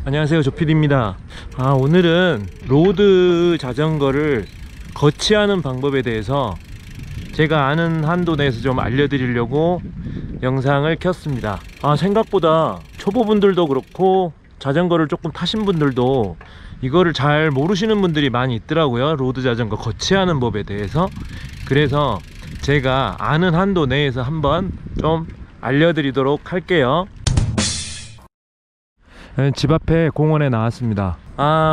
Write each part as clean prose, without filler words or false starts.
안녕하세요, 조필입니다. 오늘은 로드 자전거를 거치하는 방법에 대해서 제가 아는 한도 내에서 좀 알려드리려고 영상을 켰습니다. 생각보다 초보분들도 그렇고 자전거를 조금 타신 분들도 이거를 잘 모르시는 분들이 많이 있더라고요, 로드 자전거 거치하는 법에 대해서. 그래서 제가 아는 한도 내에서 한번 좀 알려드리도록 할게요. 집 앞에 공원에 나왔습니다.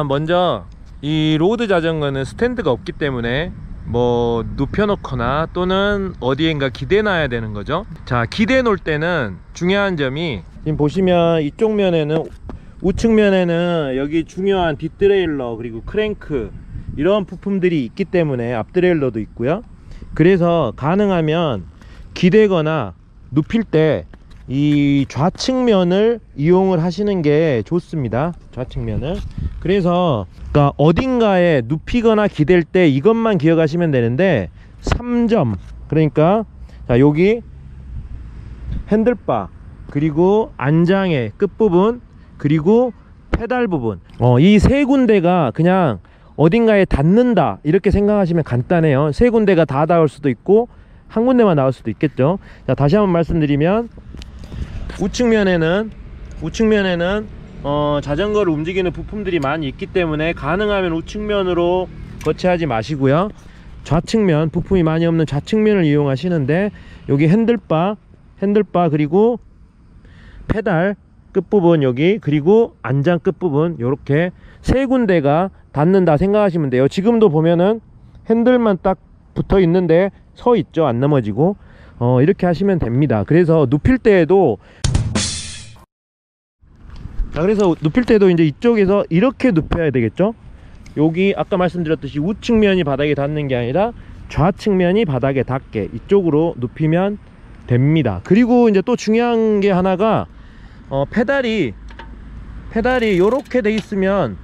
먼저 이 로드 자전거는 스탠드가 없기 때문에 뭐 눕혀놓거나 또는 어디엔가 기대 놔야 되는 거죠. 자, 기대 놓을 때는 중요한 점이, 지금 보시면 이쪽 면에는, 우측 면에는 여기 중요한 뒷트레일러 그리고 크랭크 이런 부품들이 있기 때문에, 앞트레일러도 있고요. 그래서 가능하면 기대거나 눕힐 때 이 좌측면을 이용을 하시는 게 좋습니다. 좌측면을. 그래서 그러니까 어딘가에 눕히거나 기댈 때 이것만 기억하시면 되는데, 3점, 그러니까 자, 여기 핸들바 그리고 안장의 끝부분 그리고 페달 부분, 이 세 군데가 그냥 어딘가에 닿는다 이렇게 생각하시면 간단해요. 세 군데가 다 닿을 수도 있고 한 군데만 나올 수도 있겠죠. 자, 다시 한번 말씀드리면, 우측면에는 자전거를 움직이는 부품들이 많이 있기 때문에 가능하면 우측면으로 거치하지 마시고요. 좌측면, 부품이 많이 없는 좌측면을 이용하시는데, 여기 핸들바 그리고 페달 끝부분 여기, 그리고 안장 끝부분, 요렇게 세 군데가 닿는다 생각하시면 돼요. 지금도 보면은 핸들만 딱 붙어 있는데 서 있죠, 안 넘어지고. 이렇게 하시면 됩니다. 그래서 눕힐 때에도, 이제 이쪽에서 이렇게 눕혀야 되겠죠. 여기 아까 말씀드렸듯이 우측면이 바닥에 닿는 게 아니라 좌측면이 바닥에 닿게 이쪽으로 눕히면 됩니다. 그리고 이제 또 중요한 게 하나가, 페달이 요렇게 돼 있으면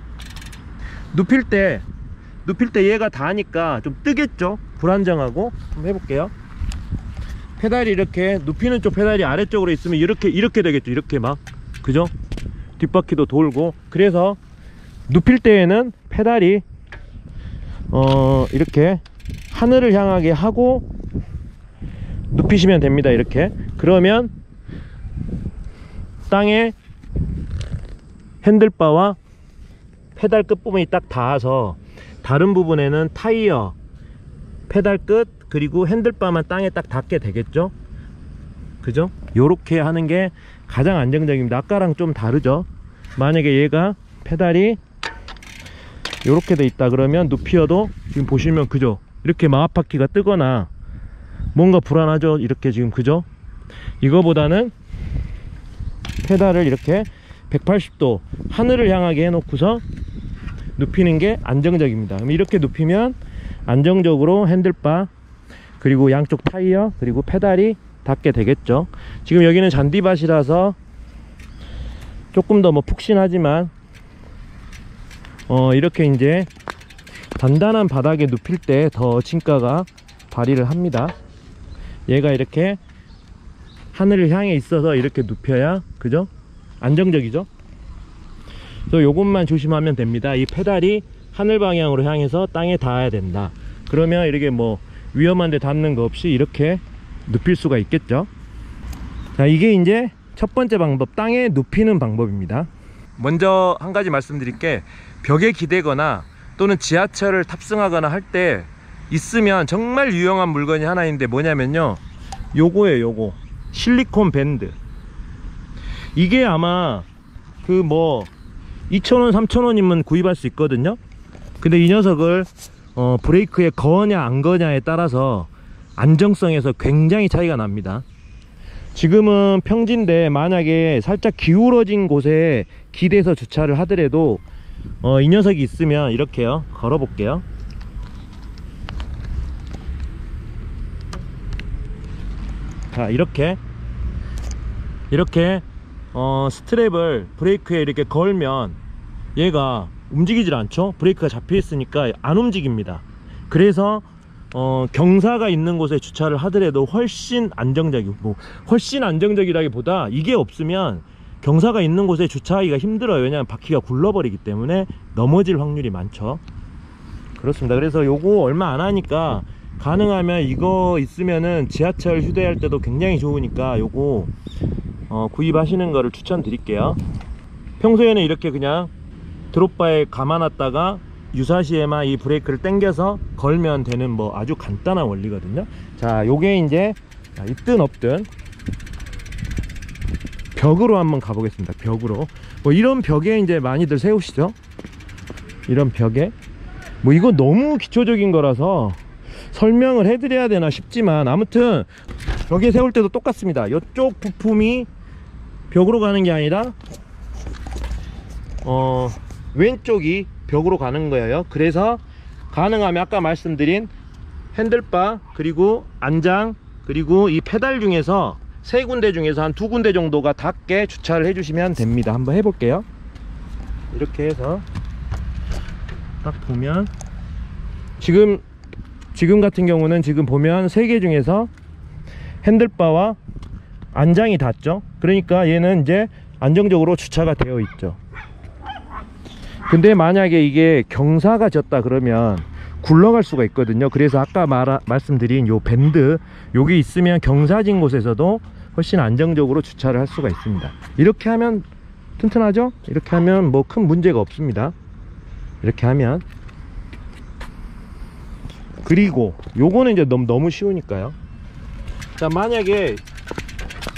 눕힐 때 얘가 닿으니까 좀 뜨겠죠. 불안정하고. 한번 해볼게요. 페달이 이렇게, 눕히는 쪽 페달이 아래쪽으로 있으면 이렇게 되겠죠. 이렇게 막, 그죠? 뒷바퀴도 돌고. 그래서 눕힐 때에는 페달이 이렇게 하늘을 향하게 하고 눕히시면 됩니다. 이렇게. 그러면 땅에 핸들바와 페달 끝부분이 딱 닿아서 다른 부분에는 타이어, 페달 끝 그리고 핸들바만 땅에 딱 닿게 되겠죠. 그죠? 요렇게 하는 게 가장 안정적입니다. 아까랑 좀 다르죠. 만약에 얘가 페달이 요렇게 돼 있다 그러면 눕혀도 지금 보시면, 그죠? 이렇게 마하바퀴가 뜨거나 뭔가 불안하죠. 이렇게 지금, 그죠? 이거보다는 페달을 이렇게 180도 하늘을 향하게 해놓고서 눕히는 게 안정적입니다. 그럼 이렇게 눕히면 안정적으로 핸들바 그리고 양쪽 타이어 그리고 페달이 닿게 되겠죠. 지금 여기는 잔디밭이라서 조금 더 푹신하지만, 이렇게 이제 단단한 바닥에 눕힐 때 더 진가가 발휘를 합니다. 얘가 이렇게 하늘을 향해 있어서 이렇게 눕혀야, 그죠? 안정적이죠. 그래서 요것만 조심하면 됩니다. 이 페달이 하늘 방향으로 향해서 땅에 닿아야 된다. 그러면 이렇게 뭐 위험한 데 닿는 거 없이 이렇게 눕힐 수가 있겠죠. 자, 이게 이제 첫 번째 방법, 땅에 눕히는 방법입니다. 먼저 한 가지 말씀드릴게, 벽에 기대거나 또는 지하철을 탑승하거나 할 때 있으면 정말 유용한 물건이 하나 있는데, 뭐냐면요, 요거예요. 요거 실리콘 밴드. 이게 아마 그 뭐 2,000원 3,000원이면 구입할 수 있거든요. 근데 이 녀석을 브레이크에 거냐 안 거냐에 따라서 안정성에서 굉장히 차이가 납니다. 지금은 평지인데 만약에 살짝 기울어진 곳에 기대서 주차를 하더라도 이 녀석이 있으면, 이렇게요, 걸어 볼게요. 자, 이렇게 스트랩을 브레이크에 이렇게 걸면 얘가 움직이질 않죠. 브레이크가 잡혀 있으니까 안 움직입니다. 그래서 경사가 있는 곳에 주차를 하더라도 훨씬 안정적이고, 훨씬 안정적이라기보다 이게 없으면 경사가 있는 곳에 주차하기가 힘들어요. 왜냐하면 바퀴가 굴러버리기 때문에 넘어질 확률이 많죠. 그렇습니다. 그래서 요거 얼마 안 하니까 가능하면 이거 있으면은 지하철 휴대할 때도 굉장히 좋으니까 요거 구입하시는 거를 추천드릴게요. 평소에는 이렇게 그냥 드롭바에 감아놨다가 유사시에만 이 브레이크를 당겨서 걸면 되는 뭐 아주 간단한 원리거든요. 자, 요게 이제 있든 없든 벽으로 한번 가보겠습니다. 벽으로 뭐 이런 벽에 이제 많이들 세우시죠. 이런 벽에 뭐 이거 너무 기초적인 거라서 설명을 해드려야 되나 싶지만, 아무튼 벽에 세울 때도 똑같습니다. 이쪽 부품이 벽으로 가는 게 아니라 왼쪽이 벽으로 가는 거예요. 그래서 가능하면 아까 말씀드린 핸들바 그리고 안장 그리고 이 페달 중에서 세 군데 중에서 한 두 군데 정도가 닿게 주차를 해주시면 됩니다. 한번 해볼게요. 이렇게 해서 딱 보면 지금 같은 경우는 지금 보면 세 개 중에서 핸들바와 안장이 닿죠. 그러니까 얘는 이제 안정적으로 주차가 되어 있죠. 근데 만약에 이게 경사가 졌다 그러면 굴러갈 수가 있거든요. 그래서 아까 말씀드린 요 밴드 요게 있으면 경사진 곳에서도 훨씬 안정적으로 주차를 할 수가 있습니다. 이렇게 하면 튼튼하죠? 이렇게 하면 뭐 큰 문제가 없습니다. 이렇게 하면. 그리고 요거는 이제 너무 쉬우니까요. 자, 만약에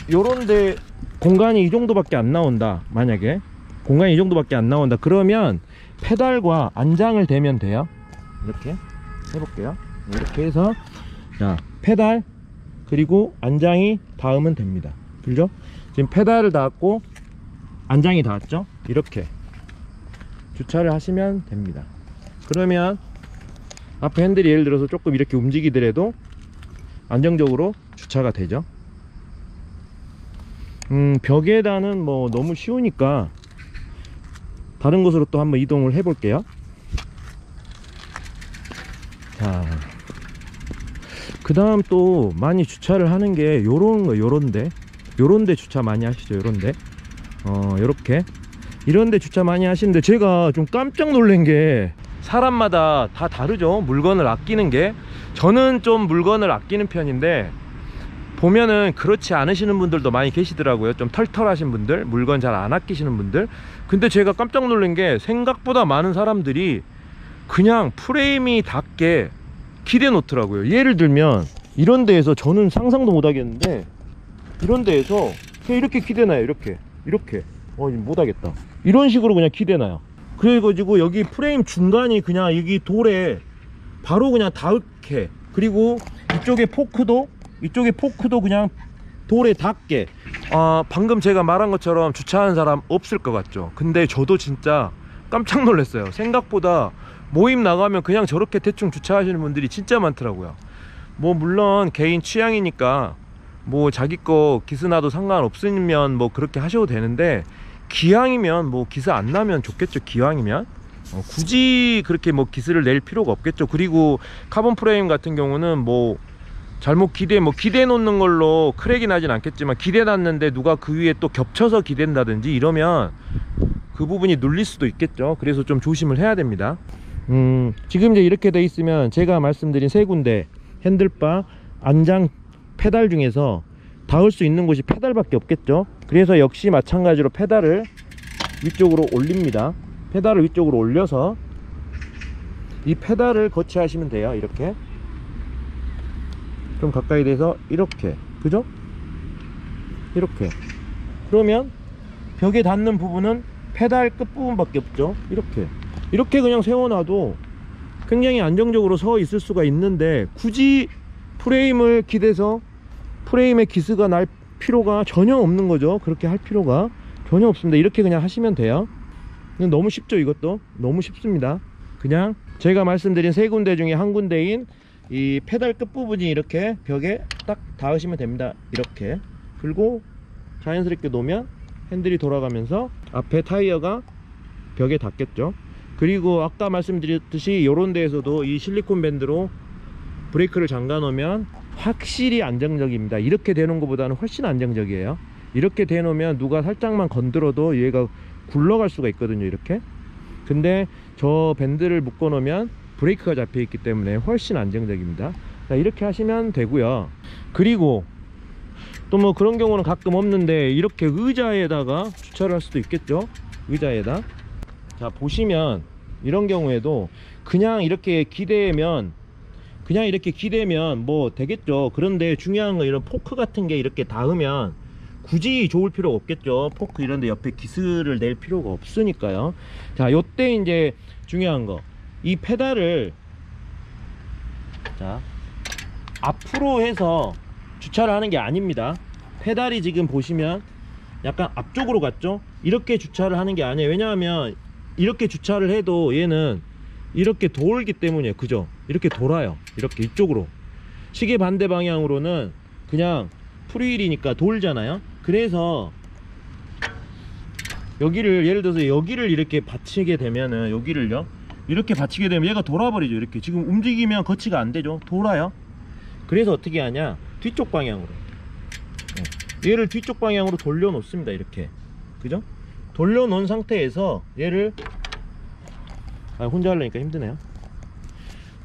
요런데 공간이 이 정도밖에 안 나온다, 만약에 공간이 이 정도밖에 안 나온다 그러면 페달과 안장을 대면 돼요. 이렇게 해볼게요. 이렇게 해서 자, 페달 그리고 안장이 닿으면 됩니다. 그죠? 지금 페달을 닿았고 안장이 닿았죠? 이렇게 주차를 하시면 됩니다. 그러면 앞에 핸들이 예를 들어서 조금 이렇게 움직이더라도 안정적으로 주차가 되죠. 벽에다는 뭐 너무 쉬우니까 다른 곳으로 또 한번 이동을 해 볼게요. 자, 그 다음 또 많이 주차를 하는 게 요런데 주차 많이 하시죠. 요런데 요렇게 이런데 주차 많이 하시는데, 제가 좀 깜짝 놀란 게 사람마다 다 다르죠. 물건을 아끼는 게. 저는 좀 물건을 아끼는 편인데 보면은 그렇지 않으시는 분들도 많이 계시더라고요. 좀 털털하신 분들, 물건 잘 안 아끼시는 분들. 근데 제가 깜짝 놀란 게 생각보다 많은 사람들이 그냥 프레임이 닿게 기대 놓더라고요. 예를 들면 이런 데에서, 저는 상상도 못 하겠는데 이런 데에서 그냥 이렇게 기대놔요. 이렇게 못하겠다, 이런 식으로 그냥 기대놔요. 그래가지고 여기 프레임 중간이 그냥 여기 돌에 바로 그냥 닿게, 그리고 이쪽에 포크도 그냥 돌에 닿게. 방금 제가 말한 것처럼 주차하는 사람 없을 것 같죠. 근데 저도 진짜 깜짝 놀랐어요. 생각보다 모임 나가면 그냥 저렇게 대충 주차하시는 분들이 진짜 많더라고요. 뭐 물론 개인 취향이니까 뭐 자기 거 기스 나도 상관없으면 뭐 그렇게 하셔도 되는데, 기왕이면 뭐 기스 안 나면 좋겠죠. 기왕이면 굳이 그렇게 뭐 기스를 낼 필요가 없겠죠. 그리고 카본 프레임 같은 경우는 뭐 잘못 기대 놓는 걸로 크랙이 나진 않겠지만, 기대 놨는데 누가 그 위에 또 겹쳐서 기댄다든지 이러면 그 부분이 눌릴 수도 있겠죠. 그래서 좀 조심을 해야 됩니다. 지금 이제 이렇게 돼 있으면 제가 말씀드린 세 군데 핸들바, 안장, 페달 중에서 닿을 수 있는 곳이 페달밖에 없겠죠. 그래서 역시 마찬가지로 페달을 위쪽으로 올립니다. 페달을 위쪽으로 올려서 이 페달을 거치하시면 돼요. 이렇게 좀 가까이 돼서 이렇게, 그죠? 이렇게. 그러면 벽에 닿는 부분은 페달 끝부분밖에 없죠. 이렇게 그냥 세워놔도 굉장히 안정적으로 서 있을 수가 있는데, 굳이 프레임을 기대서 프레임에 기스가 날 필요가 전혀 없는 거죠. 그렇게 할 필요가 전혀 없습니다. 이렇게 그냥 하시면 돼요. 너무 쉽죠. 이것도 너무 쉽습니다. 그냥 제가 말씀드린 세 군데 중에 한 군데인 이 페달 끝부분이 이렇게 벽에 딱 닿으시면 됩니다. 이렇게 그리고 자연스럽게 놓으면 핸들이 돌아가면서 앞에 타이어가 벽에 닿겠죠. 그리고 아까 말씀드렸듯이 이런 데에서도 이 실리콘 밴드로 브레이크를 잠가 놓으면 확실히 안정적입니다. 이렇게 되는 것보다는 훨씬 안정적이에요. 이렇게 대놓으면 누가 살짝만 건드려도 얘가 굴러갈 수가 있거든요, 이렇게. 근데 저 밴드를 묶어 놓으면 브레이크가 잡혀 있기 때문에 훨씬 안정적입니다. 자, 이렇게 하시면 되고요. 그리고 또 뭐 그런 경우는 가끔 없는데 이렇게 의자에다가 주차를 할 수도 있겠죠. 의자에다. 자, 보시면 이런 경우에도 그냥 이렇게 기대면 뭐 되겠죠. 그런데 중요한 건 이런 포크 같은 게 이렇게 닿으면 굳이 좋을 필요가 없겠죠. 포크 이런데 옆에 기스를 낼 필요가 없으니까요. 자, 요때 이제 중요한 거, 이 페달을 자 앞으로 해서 주차를 하는 게 아닙니다. 페달이 지금 보시면 약간 앞쪽으로 갔죠. 이렇게 주차를 하는 게 아니에요. 왜냐하면 이렇게 주차를 해도 얘는 이렇게 돌기 때문이에요. 그죠? 이렇게 돌아요. 이렇게 이쪽으로. 시계 반대 방향으로는 그냥 프리휠이니까 돌잖아요. 그래서 여기를, 예를 들어서 여기를 이렇게 받치게 되면은, 여기를요 이렇게 받치게 되면 얘가 돌아버리죠. 이렇게 지금 움직이면 거치가 안 되죠. 돌아요. 그래서 어떻게 하냐, 뒤쪽 방향으로, 얘를 뒤쪽 방향으로 돌려 놓습니다. 이렇게. 그죠? 돌려 놓은 상태에서 얘를, 혼자 하려니까 힘드네요.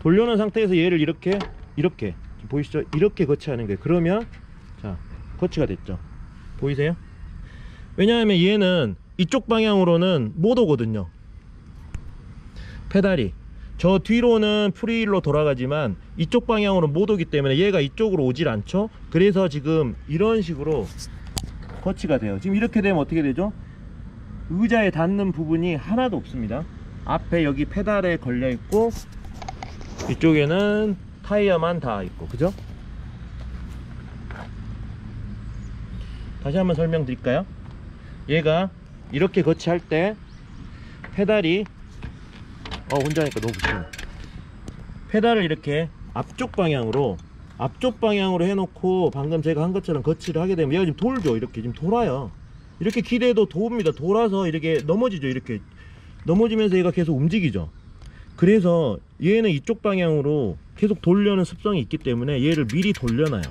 돌려 놓은 상태에서 얘를 이렇게 보이시죠? 이렇게 거치하는 거예요. 그러면 자, 거치가 됐죠. 보이세요? 왜냐하면 얘는 이쪽 방향으로는 못 오거든요. 페달이 저 뒤로는 프리휠로 돌아가지만 이쪽 방향으로 못 오기 때문에 얘가 이쪽으로 오질 않죠. 그래서 지금 이런 식으로 거치가 돼요. 지금 이렇게 되면 어떻게 되죠? 의자에 닿는 부분이 하나도 없습니다. 앞에 여기 페달에 걸려 있고 이쪽에는 타이어만 닿아 있고. 그죠? 다시 한번 설명드릴까요? 얘가 이렇게 거치할 때 페달이 혼자 하니까 너무 무서워. 페달을 이렇게 앞쪽 방향으로 해놓고 방금 제가 한 것처럼 거치를 하게 되면 얘가 지금 돌죠. 이렇게 지금 돌아요. 이렇게 기대도 돕니다. 돌아서 이렇게 넘어지죠. 이렇게 넘어지면서 얘가 계속 움직이죠. 그래서 얘는 이쪽 방향으로 계속 돌려는 습성이 있기 때문에 얘를 미리 돌려놔요.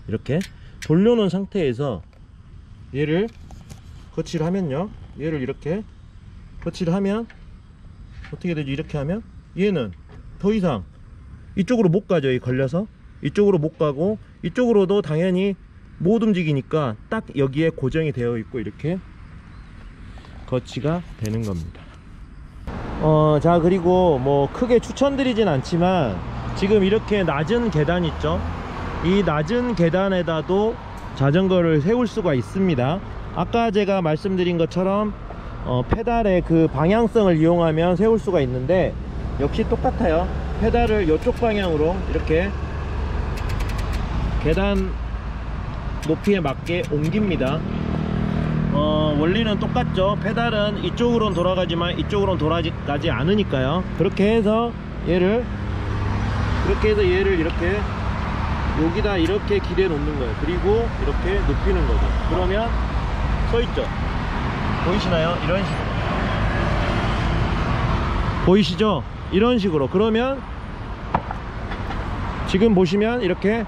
이렇게 돌려놓은 상태에서 얘를 거치를 하면요, 얘를 이렇게 거치를 하면 어떻게 되죠? 이렇게 하면 얘는 더 이상 이쪽으로 못 가죠. 이 걸려서 이쪽으로 못 가고 이쪽으로도 당연히 못 움직이니까 딱 여기에 고정이 되어 있고 이렇게 거치가 되는 겁니다. 자, 그리고 뭐 크게 추천드리진 않지만 지금 이렇게 낮은 계단 있죠? 이 낮은 계단에다도 자전거를 세울 수가 있습니다. 아까 제가 말씀드린 것처럼 페달의 그 방향성을 이용하면 세울 수가 있는데 역시 똑같아요. 페달을 이쪽 방향으로 이렇게 계단 높이에 맞게 옮깁니다. 원리는 똑같죠. 페달은 이쪽으로는 돌아가지만 이쪽으로는 돌아가지 않으니까요. 그렇게 해서 얘를 이렇게 여기다 이렇게 기대 놓는 거예요. 그리고 이렇게 눕히는 거죠. 그러면 서 있죠. 보이시나요? 이런 식으로 보이시죠? 이런 식으로. 그러면 지금 보시면 이렇게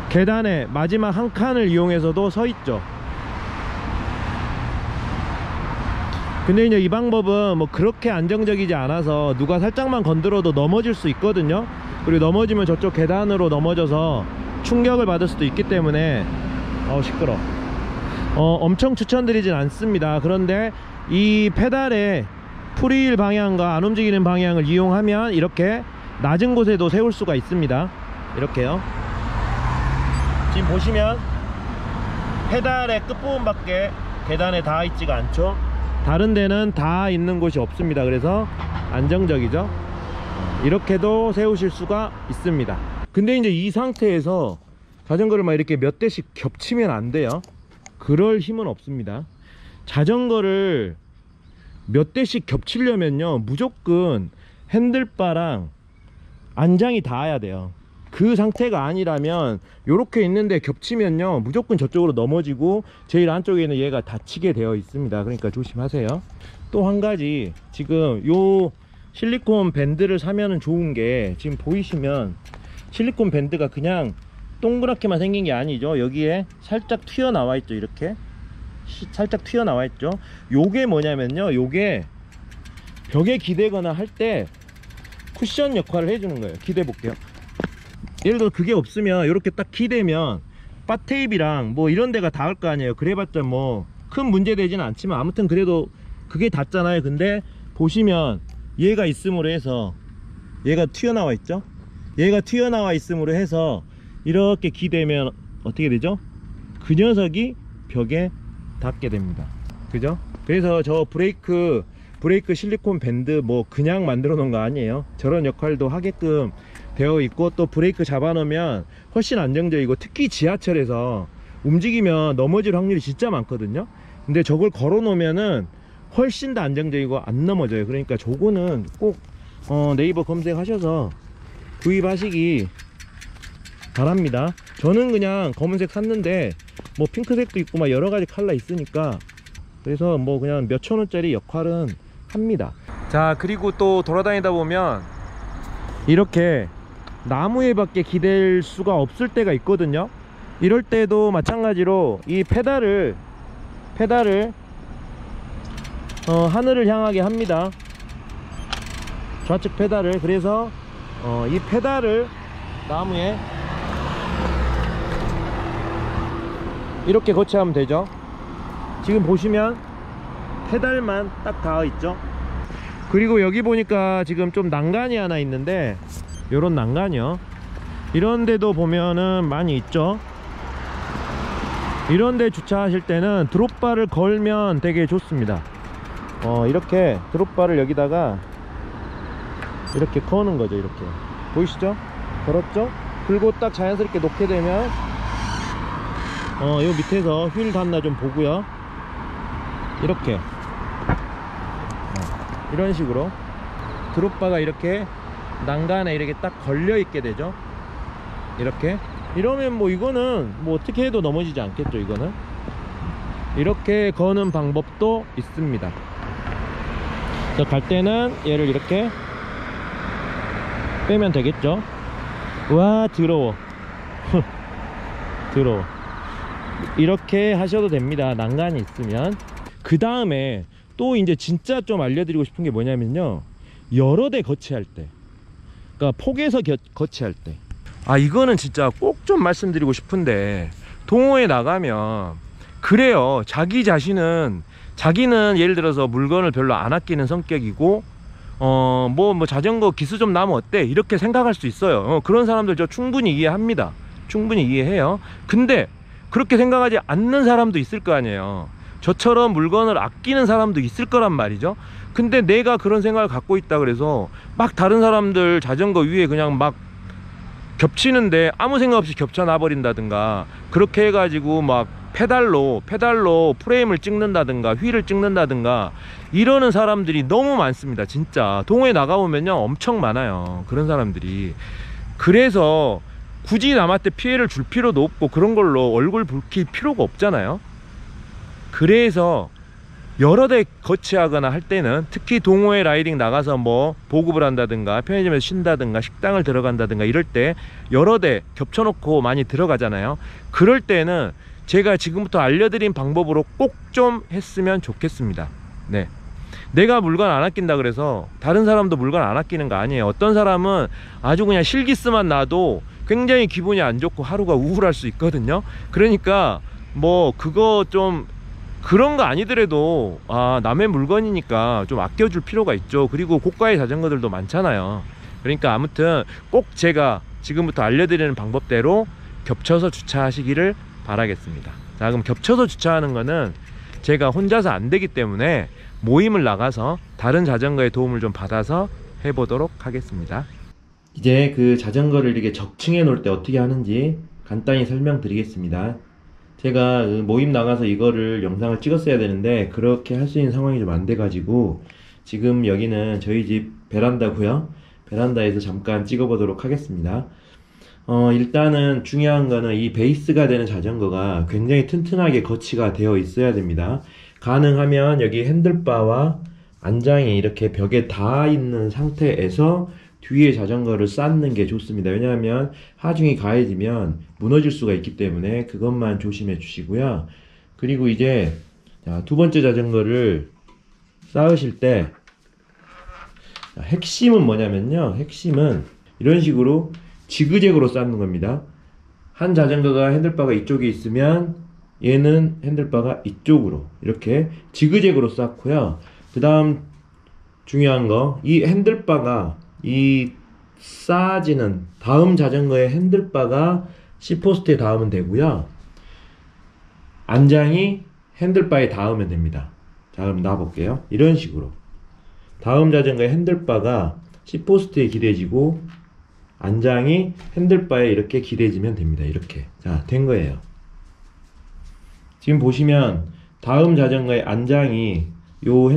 계단의 마지막 한 칸을 이용해서도 서 있죠. 근데 이제 이 방법은 뭐 그렇게 안정적이지 않아서 누가 살짝만 건드려도 넘어질 수 있거든요. 그리고 넘어지면 저쪽 계단으로 넘어져서 충격을 받을 수도 있기 때문에 시끄러. 엄청 추천드리진 않습니다. 그런데 이 페달의 프리휠 방향과 안 움직이는 방향을 이용하면 이렇게 낮은 곳에도 세울 수가 있습니다. 이렇게요. 지금 보시면 페달의 끝부분밖에 계단에 닿아 있지가 않죠. 다른 데는 닿아 있는 곳이 없습니다. 그래서 안정적이죠. 이렇게도 세우실 수가 있습니다. 근데 이제 이 상태에서 자전거를 막 이렇게 몇 대씩 겹치면 안 돼요. 그럴 힘은 없습니다. 자전거를 몇 대씩 겹치려면요, 무조건 핸들바랑 안장이 닿아야 돼요. 그 상태가 아니라면 요렇게 있는데 겹치면요 무조건 저쪽으로 넘어지고 제일 안쪽에는 얘가 닫히게 되어 있습니다. 그러니까 조심하세요. 또 한 가지, 지금 요 실리콘 밴드를 사면은 좋은 게, 지금 보이시면 실리콘 밴드가 그냥 동그랗게만 생긴 게 아니죠. 여기에 살짝 튀어나와 있죠. 이렇게 살짝 튀어나와 있죠. 요게 뭐냐면요, 요게 벽에 기대거나 할 때 쿠션 역할을 해주는 거예요. 기대 볼게요. 예를 들어 그게 없으면 이렇게 딱 기대면 바테이프랑 뭐 이런 데가 닿을 거 아니에요. 그래봤자 뭐 큰 문제 되지는 않지만 아무튼 그래도 그게 닿잖아요. 근데 보시면 얘가 있음으로 해서 얘가 튀어나와 있죠. 얘가 튀어나와 있음으로 해서 이렇게 기대면 어떻게 되죠? 그 녀석이 벽에 닿게 됩니다. 그죠? 그래서 저 브레이크 실리콘 밴드 뭐 그냥 만들어 놓은 거 아니에요. 저런 역할도 하게끔 되어 있고, 또 브레이크 잡아 놓으면 훨씬 안정적이고, 특히 지하철에서 움직이면 넘어질 확률이 진짜 많거든요. 근데 저걸 걸어 놓으면은 훨씬 더 안정적이고 안 넘어져요. 그러니까 저거는 꼭 네이버 검색하셔서 구입하시기 바랍니다. 저는 그냥 검은색 샀는데 뭐 핑크색도 있고 막 여러가지 컬러 있으니까, 그래서 뭐 그냥 몇천 원짜리 역할은 합니다. 자, 그리고 또 돌아다니다 보면 이렇게 나무에 밖에 기댈 수가 없을 때가 있거든요. 이럴 때도 마찬가지로 이 페달을 하늘을 향하게 합니다. 좌측 페달을. 그래서 이 페달을 나무에 이렇게 거치하면 되죠. 지금 보시면 페달만 딱 닿아 있죠. 그리고 여기 보니까 지금 좀 난간이 하나 있는데, 요런 난간이요, 이런 데도 보면은 많이 있죠. 이런 데 주차하실 때는 드롭바를 걸면 되게 좋습니다. 이렇게 드롭바를 여기다가 이렇게 거는 거죠. 이렇게 보이시죠? 걸었죠? 그리고 딱 자연스럽게 놓게 되면 요 밑에서 휠 닿나 좀 보고요. 이렇게 이런 식으로 드롭바가 이렇게 난간에 이렇게 딱 걸려 있게 되죠. 이렇게. 이러면 뭐 이거는 뭐 어떻게 해도 넘어지지 않겠죠. 이거는 이렇게 거는 방법도 있습니다. 그래서 갈 때는 얘를 이렇게 빼면 되겠죠. 와, 더러워. 더러워. 이렇게 하셔도 됩니다. 난간이 있으면. 그 다음에 또 이제 진짜 좀 알려드리고 싶은 게 뭐냐면요, 여러 대 거치할 때, 그러니까 폭에서 거치할 때, 이거는 진짜 꼭 좀 말씀드리고 싶은데, 동호회 나가면 그래요. 자기는 예를 들어서 물건을 별로 안 아끼는 성격이고, 뭐 자전거 기수 좀 나면 어때? 이렇게 생각할 수 있어요. 그런 사람들 저 충분히 이해합니다. 충분히 이해해요. 근데 그렇게 생각하지 않는 사람도 있을 거 아니에요. 저처럼 물건을 아끼는 사람도 있을 거란 말이죠. 근데 내가 그런 생각을 갖고 있다 그래서 막 다른 사람들 자전거 위에 그냥 막 겹치는데 아무 생각 없이 겹쳐놔 버린다든가, 그렇게 해가지고 막 페달로 프레임을 찍는다든가 휠을 찍는다든가 이러는 사람들이 너무 많습니다. 진짜 동호회 나가보면요 엄청 많아요, 그런 사람들이. 그래서 굳이 남한테 피해를 줄 필요도 없고 그런 걸로 얼굴 붉힐 필요가 없잖아요. 그래서 여러 대 거치하거나 할 때는, 특히 동호회 라이딩 나가서 뭐 보급을 한다든가 편의점에서 쉰다든가 식당을 들어간다든가 이럴 때 여러 대 겹쳐놓고 많이 들어가잖아요. 그럴 때는 제가 지금부터 알려드린 방법으로 꼭 좀 했으면 좋겠습니다. 네, 내가 물건 안 아낀다 그래서 다른 사람도 물건 안 아끼는 거 아니에요. 어떤 사람은 아주 그냥 실기스만 나도 굉장히 기분이 안 좋고 하루가 우울할 수 있거든요. 그러니까 뭐 그거 좀 그런 거 아니더라도 남의 물건이니까 좀 아껴줄 필요가 있죠. 그리고 고가의 자전거들도 많잖아요. 그러니까 아무튼 꼭 제가 지금부터 알려드리는 방법대로 겹쳐서 주차하시기를 바라겠습니다. 자, 그럼 겹쳐서 주차하는 거는 제가 혼자서 안 되기 때문에 모임을 나가서 다른 자전거의 도움을 좀 받아서 해보도록 하겠습니다. 이제 그 자전거를 이렇게 적층해 놓을 때 어떻게 하는지 간단히 설명드리겠습니다. 제가 모임 나가서 이거를 영상을 찍었어야 되는데 그렇게 할 수 있는 상황이 좀 안 돼가지고 지금 여기는 저희 집 베란다고요. 베란다에서 잠깐 찍어보도록 하겠습니다. 일단은 중요한 거는 이 베이스가 되는 자전거가 굉장히 튼튼하게 거치가 되어 있어야 됩니다. 가능하면 여기 핸들바와 안장이 이렇게 벽에 닿아 있는 상태에서 뒤에 자전거를 쌓는 게 좋습니다. 왜냐하면 하중이 가해지면 무너질 수가 있기 때문에 그것만 조심해 주시고요. 그리고 이제 두 번째 자전거를 쌓으실 때 핵심은 뭐냐면요. 핵심은 이런 식으로 지그재그로 쌓는 겁니다. 한 자전거가 핸들바가 이쪽에 있으면 얘는 핸들바가 이쪽으로 이렇게 지그재그로 쌓고요. 그 다음 중요한 거, 이 핸들바가 이 쌓아지는 다음 자전거의 핸들바가 C포스트에 닿으면 되고요. 안장이 핸들바에 닿으면 됩니다. 자, 그럼 놔볼게요. 이런 식으로 다음 자전거의 핸들바가 C포스트에 기대지고 안장이 핸들바에 이렇게 기대지면 됩니다. 이렇게. 자, 된 거예요. 지금 보시면 다음 자전거의 안장이 요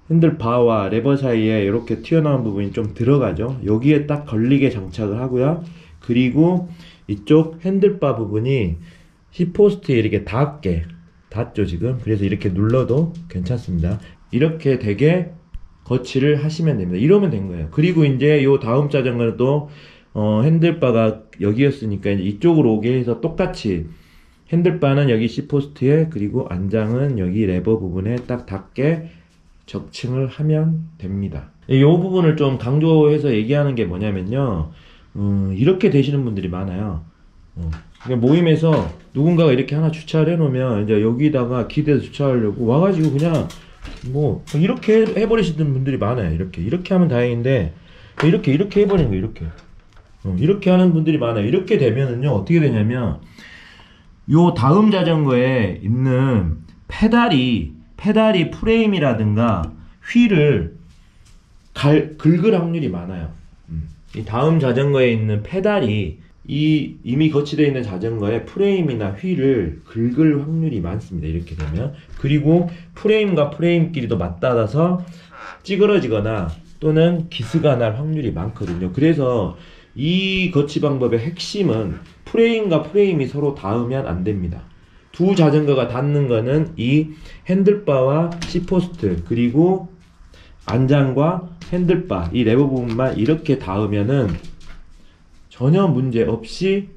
핸들바와 레버 사이에 이렇게 튀어나온 부분이 좀 들어가죠. 여기에 딱 걸리게 장착을 하고요. 그리고 이쪽 핸들바 부분이 C포스트에 이렇게 닿죠 지금. 그래서 이렇게 눌러도 괜찮습니다. 이렇게 되게 거치를 하시면 됩니다. 이러면 된 거예요. 그리고 이제 요 다음 자전거는 또 핸들바가 여기였으니까 이제 이쪽으로 오게 해서 똑같이 핸들바는 여기 C포스트에, 그리고 안장은 여기 레버 부분에 딱 닿게 적층을 하면 됩니다. 이 부분을 좀 강조해서 얘기하는 게 뭐냐면요, 이렇게 되시는 분들이 많아요. 모임에서 누군가가 이렇게 하나 주차를 해놓으면 이제 여기다가 기대서 주차하려고 와가지고 그냥 뭐 이렇게 해버리시는 분들이 많아요. 이렇게 하면 다행인데 이렇게 해버리는 거예요. 이렇게 하는 분들이 많아요. 이렇게 되면은요 어떻게 되냐면 요 다음 자전거에 있는 페달이 프레임이라든가 휠을 긁을 확률이 많아요. 이 다음 자전거에 있는 페달이 이미 거치되어 있는 자전거의 프레임이나 휠을 긁을 확률이 많습니다. 이렇게 되면. 그리고 프레임과 프레임끼리도 맞닿아서 찌그러지거나 또는 기스가 날 확률이 많거든요. 그래서 이 거치 방법의 핵심은 프레임과 프레임이 서로 닿으면 안 됩니다. 두 자전거가 닿는 거는 이 핸들바와 C포스트, 그리고 안장과 핸들바, 이 레버 부분만 이렇게 닿으면은 전혀 문제 없이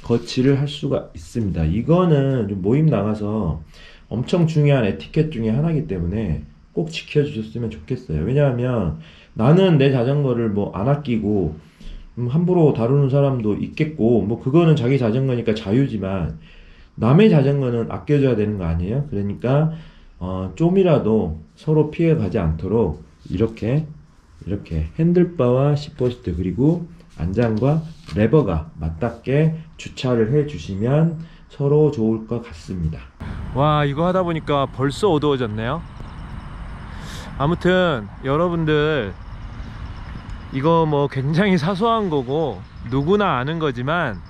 거치를 할 수가 있습니다. 이거는 좀 모임 나가서 엄청 중요한 에티켓 중에 하나이기 때문에 꼭 지켜주셨으면 좋겠어요. 왜냐하면 나는 내 자전거를 뭐 안 아끼고 함부로 다루는 사람도 있겠고, 뭐 그거는 자기 자전거니까 자유지만 남의 자전거는 아껴줘야 되는 거 아니에요? 그러니까 좀이라도 서로 피해 가지 않도록 이렇게 핸들바와 C포스트 그리고 안장과 레버가 맞닿게 주차를 해 주시면 서로 좋을 것 같습니다. 와, 이거 하다 보니까 벌써 어두워졌네요. 아무튼 여러분들 이거 뭐 굉장히 사소한 거고 누구나 아는 거지만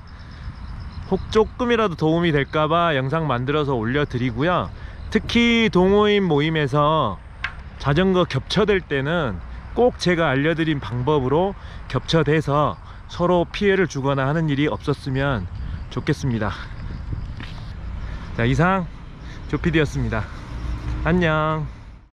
혹 조금이라도 도움이 될까봐 영상 만들어서 올려드리고요. 특히 동호인 모임에서 자전거 겹쳐댈 때는 꼭 제가 알려드린 방법으로 겹쳐대서 서로 피해를 주거나 하는 일이 없었으면 좋겠습니다. 자, 이상 조피디였습니다. 안녕.